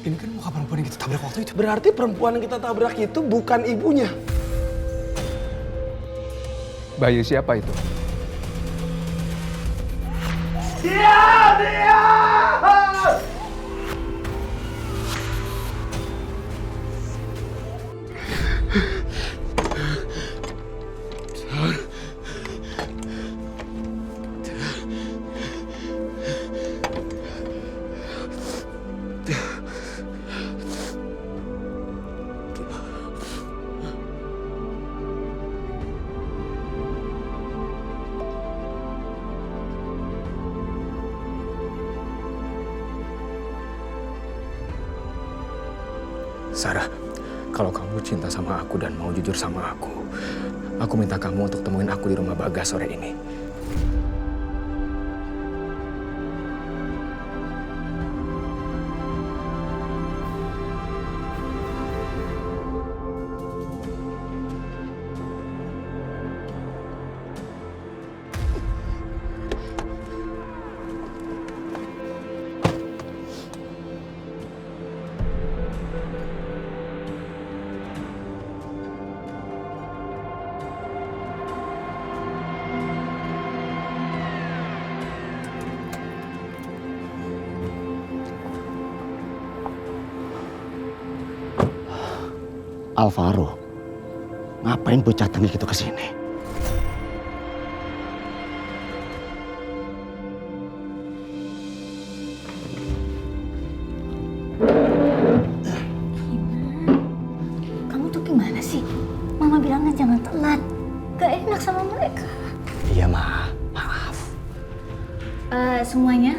Ini kan muka perempuan yang kita tabrak waktu itu. Berarti perempuan yang kita tabrak itu bukan ibunya. Bayu siapa itu? Dia! Sarah, kalau kamu cinta sama aku dan mau jujur sama aku minta kamu untuk temuin aku di rumah Bagas sore ini. Alvaro, ngapain bocah tengik itu kesini? Kamu tuh gimana sih? Mama bilangnya jangan telat. Gak enak sama mereka. Iya, Ma. Maaf. Semuanya,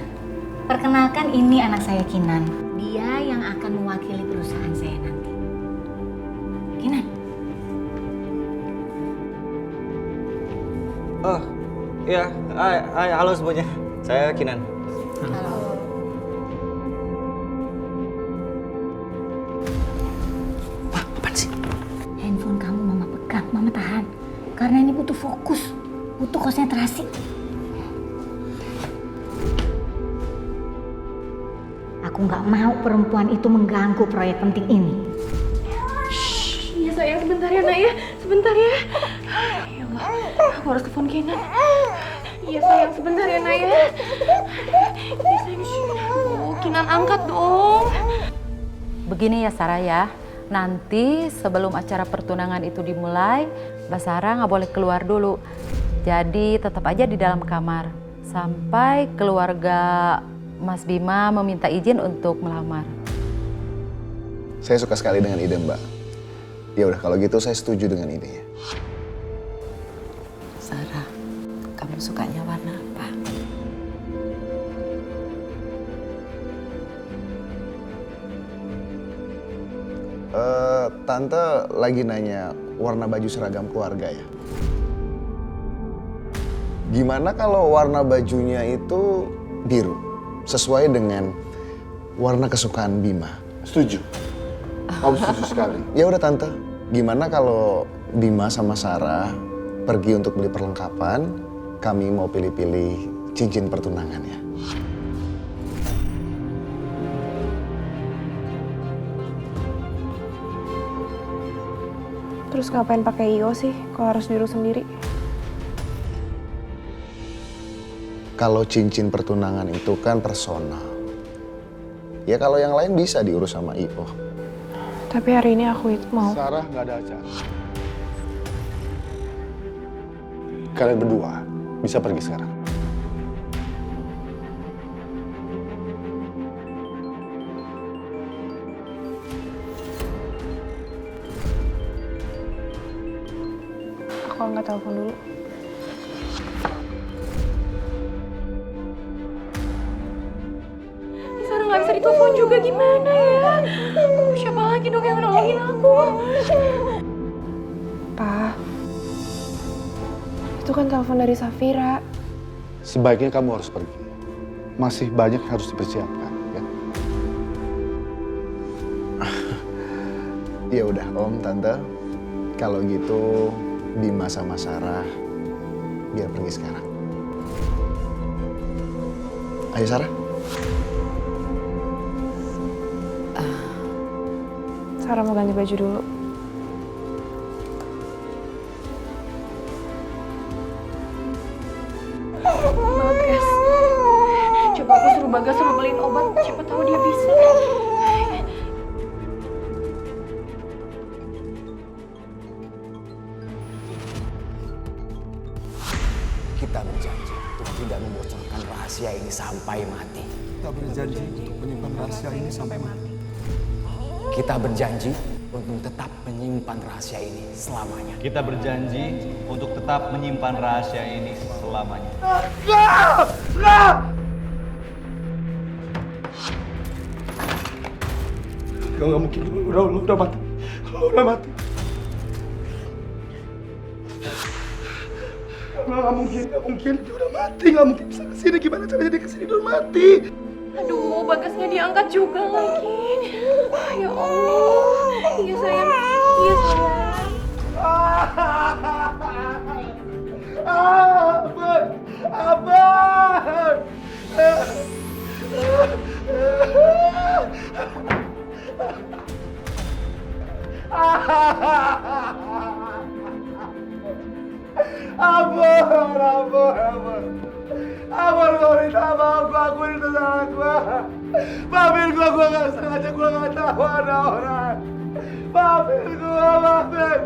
perkenalkan ini anak saya Kinan. Dia yang akan mewakili perusahaan saya nanti. Kinan. Oh, iya. Hai, halo semuanya. Saya Kinan. Halo. Wah, apaan sih? Handphone kamu Mama pegang, Mama tahan. Karena ini butuh fokus, butuh konsentrasi. Aku nggak mau perempuan itu mengganggu proyek penting ini. Iya sayang, sebentar ya nak ya, sebentar ya. Ya Allah, aku harus telepon Kinan. Iya sayang, sebentar ya nak ya. Iya sayang, Kinan angkat dong. Begini ya Sarah ya, nanti sebelum acara pertunangan itu dimulai, Mbak Sarah nggak boleh keluar dulu. Jadi tetap aja di dalam kamar sampai keluarga Mas Bima meminta izin untuk melamar. Saya suka sekali dengan ide Mbak. Ya udah kalau gitu saya setuju dengan idenya. Sarah, kamu sukanya warna apa? Tante lagi nanya warna baju seragam keluarga ya. Gimana kalau warna bajunya itu biru? Sesuai dengan warna kesukaan Bima. Setuju. Kamu setuju sekali. Ya udah Tante, gimana kalau Bima sama Sarah pergi untuk beli perlengkapan, kami mau pilih-pilih cincin pertunangannya. Terus ngapain pakai IO sih, kalau harus diurus sendiri? Kalau cincin pertunangan itu kan personal. Ya kalau yang lain bisa diurus sama Ipo. Tapi hari ini aku itu mau. Sarah nggak ada acara. Kalian berdua bisa pergi sekarang. Aku angkat telepon dulu. Sarah nggak bisa ditelepon juga, gimana ya? Siapa lagi dong yang nolongin aku? Pa, itu kan telepon dari Safira. Sebaiknya kamu harus pergi. Masih banyak yang harus dipersiapkan, ya. Ya udah Om, Tante. Kalau gitu Bima sama Sarah biar pergi sekarang. Ayo Sarah. Sarah mau ganti baju dulu. Bagas. Coba aku suruh Bagas suruh beliin obat. Siapa tahu dia bisa. Kita berjanji untuk tidak membocorkan rahasia ini sampai mati. Kita berjanji untuk menyimpan rahasia ini sampai mati. Kita berjanji untuk tetap menyimpan rahasia ini selamanya. Kita berjanji untuk tetap menyimpan rahasia ini selamanya. Nggak mungkin, lu udah mati. Lu udah mati. Nggak mungkin, dia udah mati. Nggak mungkin bisa kesini. Gimana caranya dia kesini? Dia udah mati. Aduh, Bagasnya diangkat juga lagi. Ya Allah. Iya sayang. Iya sayang. Abang! Abang gua minta maaf, aku itu salah gua. Maafin gua gak sengaja, gua gak tahu ada orang. Maafin gua, maafin.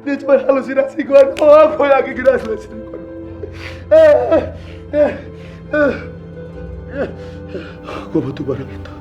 Dia cuma halusinasi gua doang, gua yakin kita halusinasi gua doang. Gua butuh barang itu.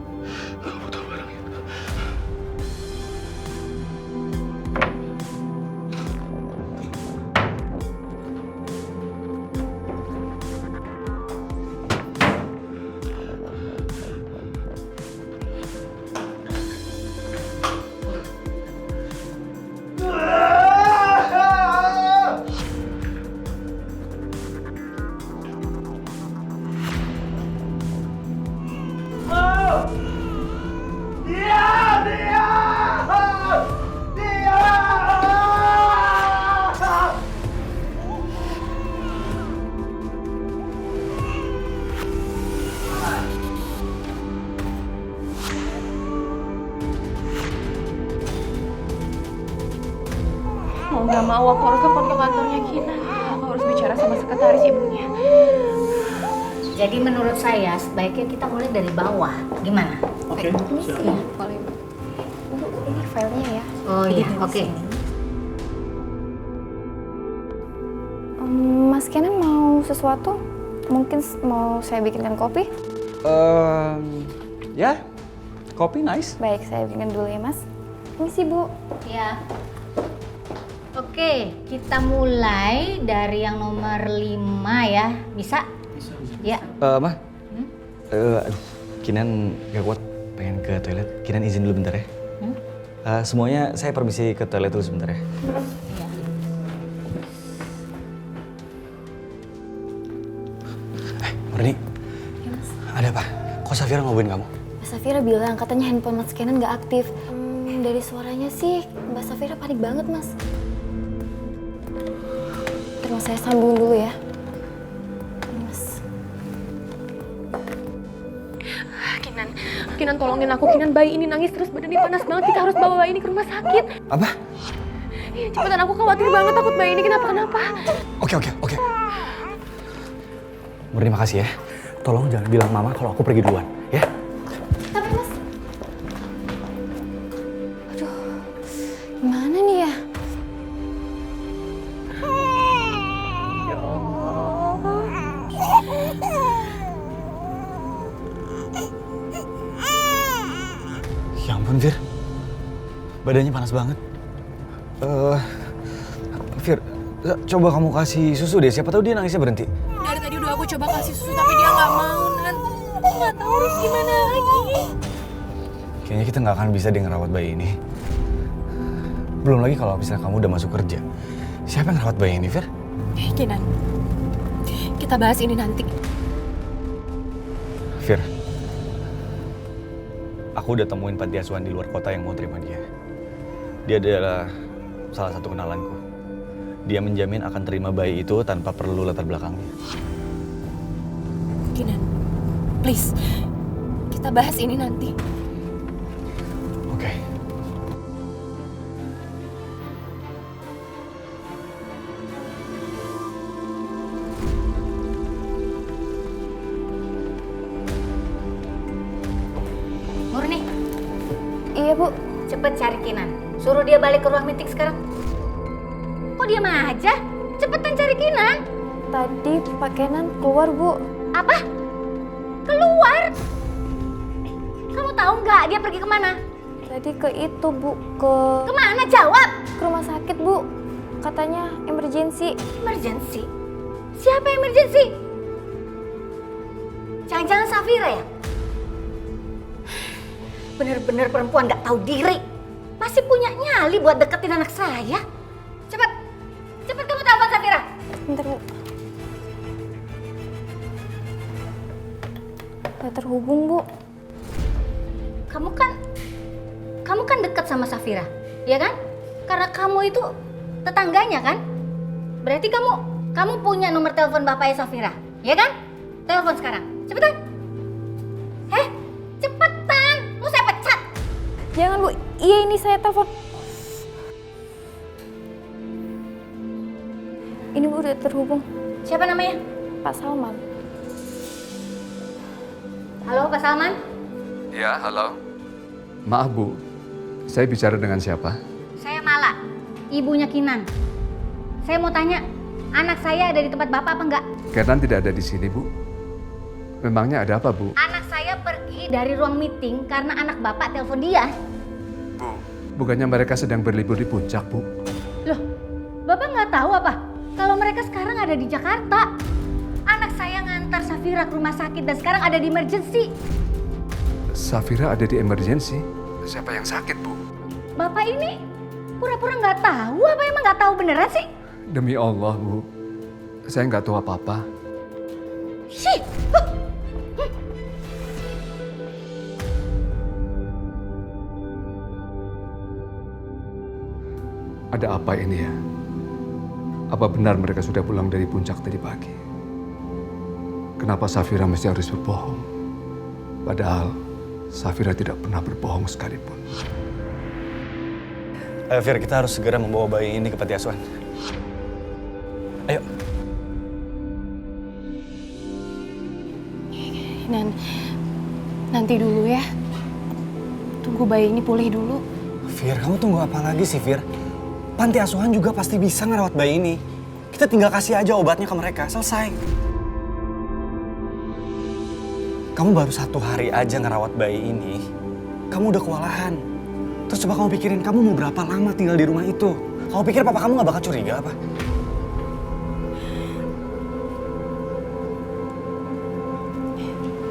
Mau nggak mau aku harus telepon ke kantornya Kinan. Aku harus bicara sama sekretaris ibunya. Jadi menurut saya sebaiknya kita mulai dari bawah. Gimana? Oke. Iya, boleh. Bu, ini filenya ya. Oh iya, oke. Mas Kenan mau sesuatu? Mungkin mau saya bikinkan kopi? Ya, kopi nice. Baik, saya bikinkan dulu ya, Mas. Ini sih, Bu. Ya. Oke, kita mulai dari yang nomor 5 ya. Bisa? Ya. Ma. Aduh, Kinan gak kuat pengen ke toilet. Kinan izin dulu bentar ya. Semuanya saya permisi ke toilet dulu sebentar ya. Iya. Murni. Ada apa? Kok Safira ngobrolin kamu? Mbak Safira bilang katanya handphone Mas Kenan nggak aktif. Dari suaranya sih Mbak Safira panik banget, Mas. Terus saya sambungin dulu ya. Ini, Mas. Kinan tolongin aku. Kinan, bayi ini nangis terus, badannya panas banget. Kita harus bawa bayi ini ke rumah sakit. Apa? Iya, cepetan, aku khawatir banget takut bayi ini kenapa-kenapa. Oke. Murni makasih ya. Tolong jangan bilang mama kalau aku pergi duluan, ya? Tapi, Mas. Aduh, gimana nih ya? Ya ampun, Fir. Badannya panas banget. Fir, coba kamu kasih susu deh. Siapa tahu dia nangisnya berhenti. Dari tadi udah aku coba kasih susu tapi dia nggak mau, Nan. Aku nggak tahu harus gimana lagi. Kayaknya kita nggak akan bisa deh ngerawat bayi ini. Belum lagi kalau misalnya kamu udah masuk kerja. Siapa yang ngerawat bayi ini, Fir? Kinan, kita bahas ini nanti. Fir, aku udah temuin panti asuhan di luar kota yang mau terima dia. Dia adalah salah satu kenalanku. Dia menjamin akan terima bayi itu tanpa perlu latar belakangnya. Kinan, please, kita bahas ini nanti. Oke. Murni, Iya, Bu. cepet cari Kinan. Suruh dia balik ke ruang meeting sekarang. Kok diam aja? Cepetan cari Kinan. Tadi Pak Kenan keluar, Bu. Apa? Keluar? Kamu tahu nggak dia pergi kemana? Tadi ke itu, Bu. Ke Kemana? Jawab. rumah sakit, Bu. Katanya emergency. Emergency? Siapa emergency? Jangan-jangan Safira ya? Bener-bener perempuan nggak tahu diri. Masih punya nyali buat deketin anak saya. Cepet, cepet kamu telepon Safira. Bentar, Bu. Gak terhubung, Bu. Kamu kan dekat sama Safira, ya kan? Karena kamu itu tetangganya kan? Berarti kamu punya nomor telepon bapaknya Safira, ya kan? Telepon sekarang, cepetan. Cepetan, mau saya pecat. Jangan, Bu. Iya, ini saya telepon. Ini, Bu, udah terhubung. Siapa namanya? Pak Salman. Halo Pak Salman? Ya, halo. Maaf Bu, saya bicara dengan siapa? Saya Mala, ibunya Kinan. Saya mau tanya, anak saya ada di tempat Bapak apa enggak? Kenan tidak ada di sini Bu. Memangnya ada apa Bu? Anak saya pergi dari ruang meeting karena anak Bapak telepon dia. Bu, bukannya mereka sedang berlibur di puncak Bu? Loh, Bapak nggak tahu apa? Kalau mereka sekarang ada di Jakarta. Anak saya ngantar Safira ke rumah sakit dan sekarang ada di emergency. Safira ada di emergency? Siapa yang sakit Bu? Bapak ini pura-pura nggak tahu apa emang nggak tahu beneran sih? Demi Allah Bu, saya nggak tahu apa-apa. Shit! Ada apa ini ya? Apa benar mereka sudah pulang dari puncak tadi pagi? Kenapa Safira mesti harus berbohong? Padahal Safira tidak pernah berbohong sekalipun. Ayo Fir, kita harus segera membawa bayi ini ke panti asuhan. Ayo. Nanti dulu ya. Tunggu bayi ini pulih dulu. Fir, kamu tunggu apa lagi sih Fir? Panti asuhan juga pasti bisa ngerawat bayi ini. Kita tinggal kasih aja obatnya ke mereka, selesai. Kamu baru 1 hari aja ngerawat bayi ini, kamu udah kewalahan. Terus coba kamu pikirin, kamu mau berapa lama tinggal di rumah itu? Kamu pikir papa kamu gak bakal curiga apa?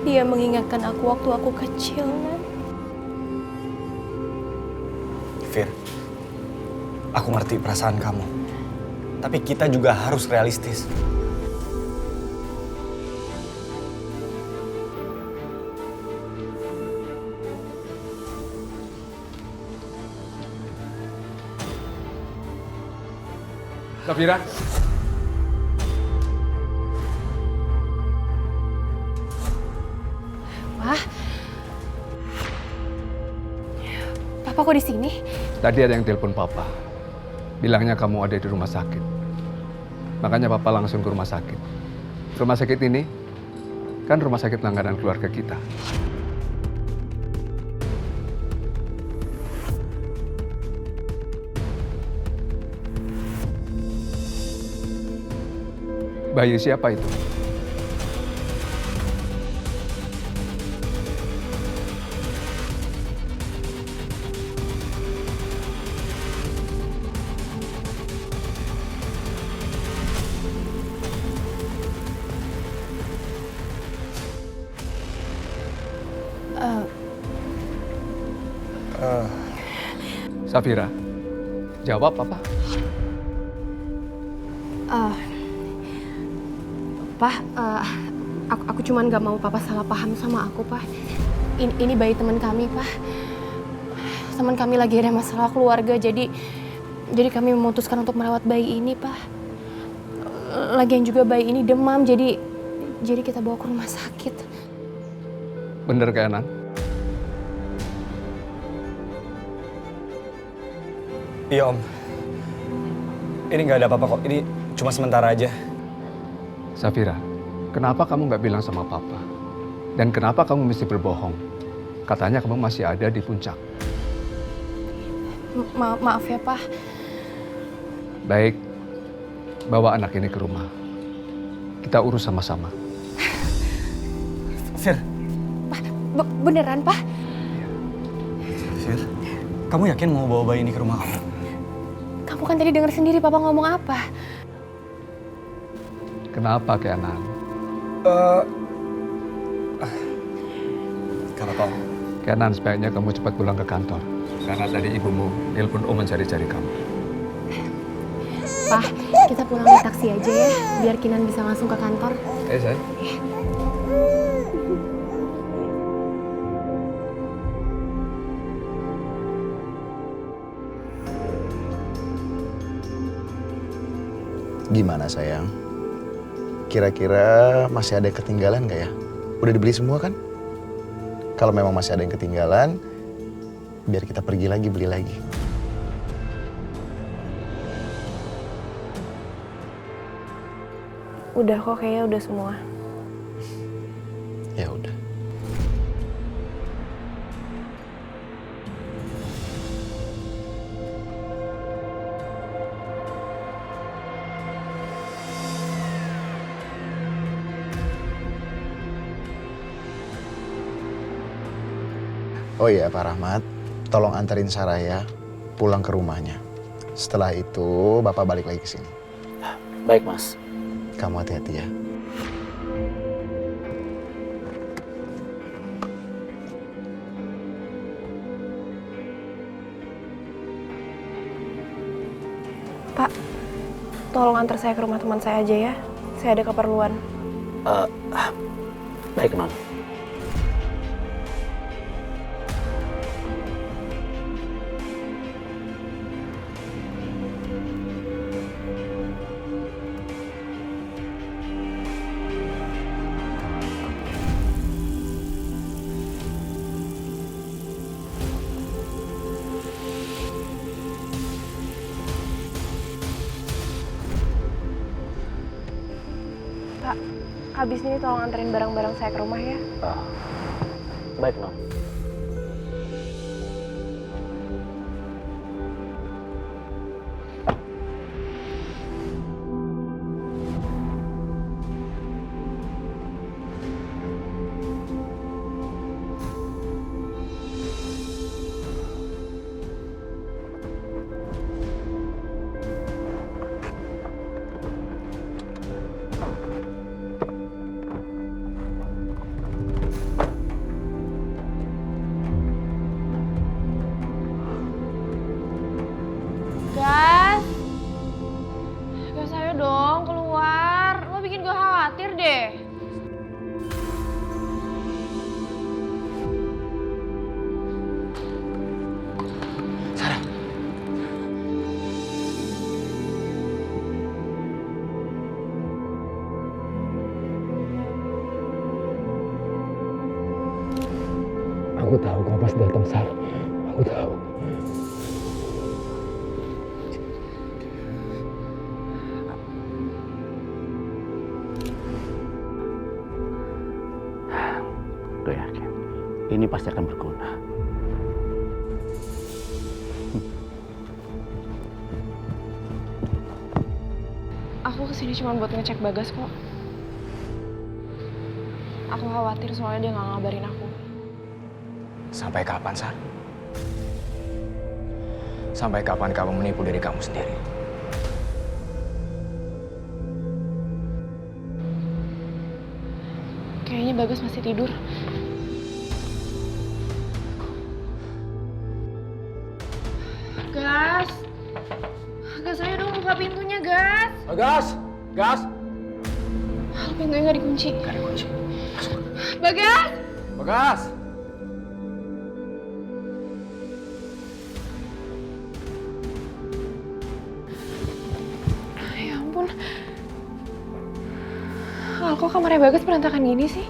Dia mengingatkan aku waktu aku kecil, Nan. Fir, aku ngerti perasaan kamu. Tapi kita juga harus realistis. Safira? Wah. Papa kok di sini? Tadi ada yang telepon Papa. Bilangnya kamu ada di rumah sakit. Makanya Papa langsung ke rumah sakit. Rumah sakit ini kan rumah sakit langganan keluarga kita. Bayi siapa itu? Safira, jawab Papa. Pak, aku cuman gak mau Papa salah paham sama aku, Pak. Ini bayi teman kami, Pak. Teman kami lagi ada masalah keluarga, jadi kami memutuskan untuk merawat bayi ini, Pak. Lagian juga bayi ini demam, jadi Jadi kita bawa ke rumah sakit. Bener kayak Nan? Iya Om. Ini nggak ada apa-apa kok. Ini cuma sementara aja. Safira, kenapa kamu nggak bilang sama papa? Dan kenapa kamu mesti berbohong? Katanya kamu masih ada di puncak. Maaf ya, Pak. Baik, bawa anak ini ke rumah. Kita urus sama-sama. Fir. Pak, beneran, Pak? Fir, kamu yakin mau bawa bayi ini ke rumah kamu? Kamu kan tadi dengar sendiri Papa ngomong apa. Kenapa, Kenan? Kenapa Om? Kenan, sebaiknya kamu cepat pulang ke kantor. Karena tadi ibumu nelpon Om mencari-cari kamu. Pak, kita pulang naik taksi aja ya, biar Kinan bisa langsung ke kantor. Sayang. Gimana sayang? Kira-kira masih ada yang ketinggalan nggak ya? Udah dibeli semua kan? Kalau memang masih ada yang ketinggalan, biar kita pergi lagi beli lagi. Udah kok, kayaknya udah semua. Ya udah. Oh iya Pak Rahmat, tolong anterin Saraya pulang ke rumahnya. Setelah itu Bapak balik lagi ke sini. Baik Mas. Kamu hati-hati ya. Pak, tolong antar saya ke rumah teman saya aja ya. Saya ada keperluan. Baik Non. Pak, habis ini tolong anterin barang-barang saya ke rumah ya. Baik Non. Gas ayo dong keluar. Lo bikin gue khawatir deh. Sarah. Aku tahu kau pas datang, Sar. Aku tahu. Gue yakin ini pasti akan berguna. Aku kesini cuma buat ngecek Bagas kok. Aku khawatir soalnya dia nggak ngabarin aku. Sampai kapan, Sar? Sampai kapan kamu menipu diri kamu sendiri? Kayaknya Bagas masih tidur. Gas! Gas, ayo dong buka pintunya, Gas! Bagas! Gas! Pintunya nggak dikunci. Gak ada kunci. Masuk. Bagas! Bagas! Ya ampun. Al, kok kamarnya Bagas berantakan gini sih?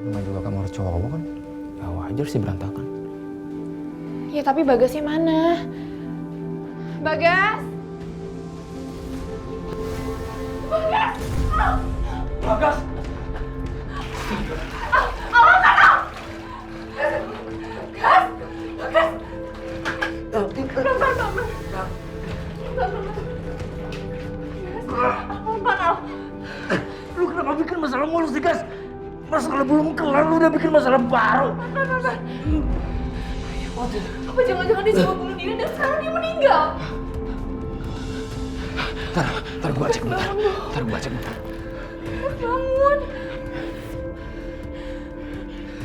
Namanya juga kamar cowok kan. Ya wajar sih berantakan. Ya tapi Bagasnya mana? Bagas! Bagas! Bagas! Lu kenapa bikin masalah mulu sih, Gas? Masalah belum kelar, lu udah bikin masalah baru. Apa jangan-jangan dia coba bunuh diri dan sekarang dia meninggal? Ntar gua cek bentar. Mas bangun.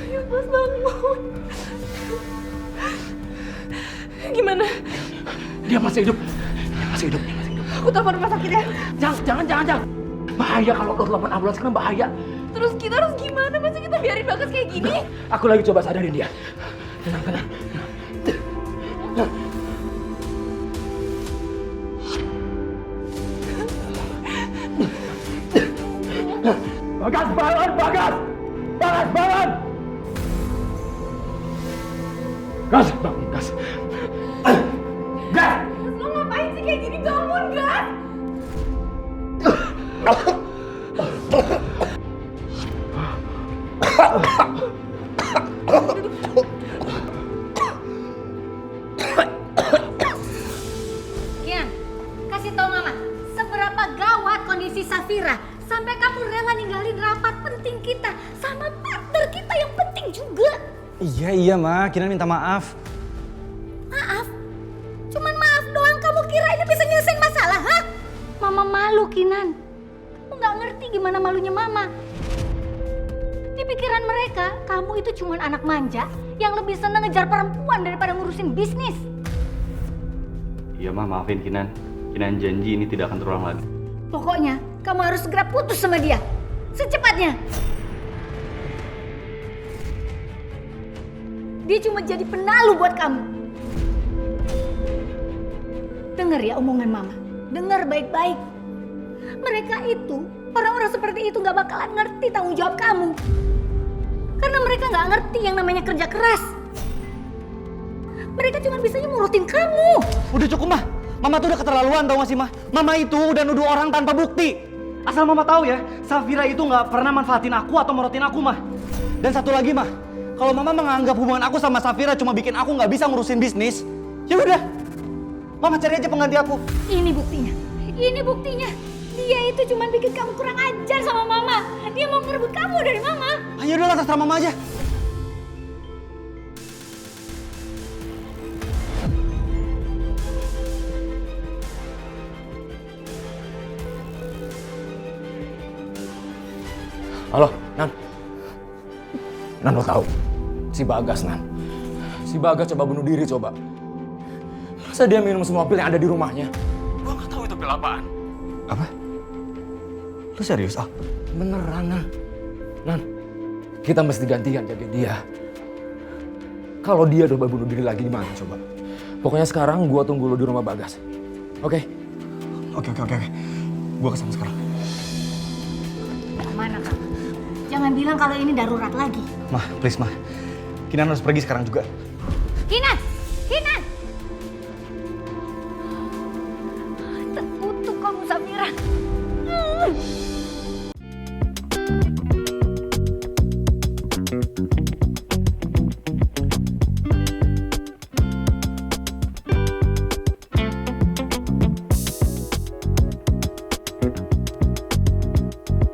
Ayo Mas bangun. Gimana? Dia masih hidup. Aku telepon rumah sakit ya. Jangan. Bahaya kalau lo telepon ambulans kan bahaya. Terus kita harus gimana? Masa kita biarin Bagas kayak gini? Aku lagi coba sadarin dia. Tenang. Bagas, bangun! Bagas, bangun! Gas, bangun, Gas! Gas! Lo ngapain sih kayak gini? Bangun, Gas! Kian, kasih tau Mama, seberapa gawat kondisi Safira sampai kamu rela ninggalin rapat penting kita sama partner kita yang penting juga. Iya Ma, Kinan minta maaf. Maaf? Cuman maaf doang, kamu kira ini bisa nyelesain masalah, ha? Mama malu, Kinan. Kamu nggak ngerti gimana malunya Mama. Di pikiran mereka, kamu itu cuman anak manja yang lebih seneng ngejar perempuan daripada ngurusin bisnis. Iya Ma, maafin Kinan. Kinan janji ini tidak akan terulang lagi. Pokoknya, kamu harus segera putus sama dia. Secepatnya. Dia cuma jadi penalu buat kamu. Dengar ya omongan Mama. Dengar baik-baik. Mereka itu, orang-orang seperti itu gak bakalan ngerti tanggung jawab kamu. Karena mereka gak ngerti yang namanya kerja keras. Mereka cuma bisanya ngurutin kamu. Udah cukup Mah. Mama tuh udah keterlaluan tau gak sih Mah? Mama itu udah nuduh orang tanpa bukti. Asal Mama tahu ya, Safira itu nggak pernah manfaatin aku atau morotin aku Mah. Dan satu lagi Mah, kalau Mama menganggap hubungan aku sama Safira cuma bikin aku nggak bisa ngurusin bisnis, ya udah, Mama cari aja pengganti aku. Ini buktinya. Dia itu cuma bikin kamu kurang ajar sama Mama. Dia mau ngerebut kamu dari Mama. Ayo udah terserah Mama aja. Halo, Nan. Nan, lo tahu? Si Bagas, Nan. Si Bagas coba bunuh diri, coba. Masa dia minum semua pil yang ada di rumahnya? Gua nggak tahu itu pil apaan. Apa? Lu serius, Al? Beneran, Nan. Nan, kita mesti gantian jaga dia. Kalau dia coba bunuh diri lagi gimana coba? Pokoknya sekarang gua tunggu lo di rumah Bagas. Oke? Oke. Gua kesana sekarang. Mana kamu? Jangan bilang kalau ini darurat lagi. Mah, please Mah. Kinan harus pergi sekarang juga. Kinan! Terkutuk kamu, Safira.